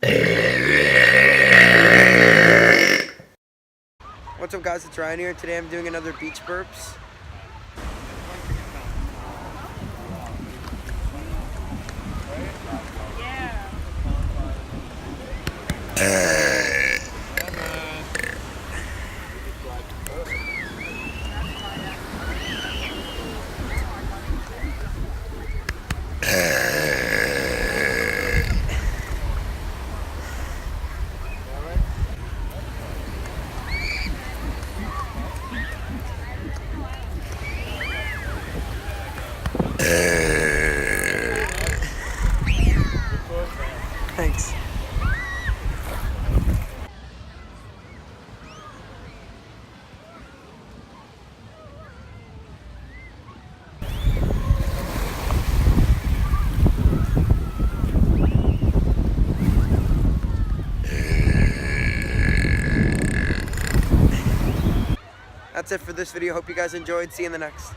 What's up guys, it's Ryan here. Today I'm doing another beach burps. Thanks. That's it for this video. Hope you guys enjoyed. See you in the next.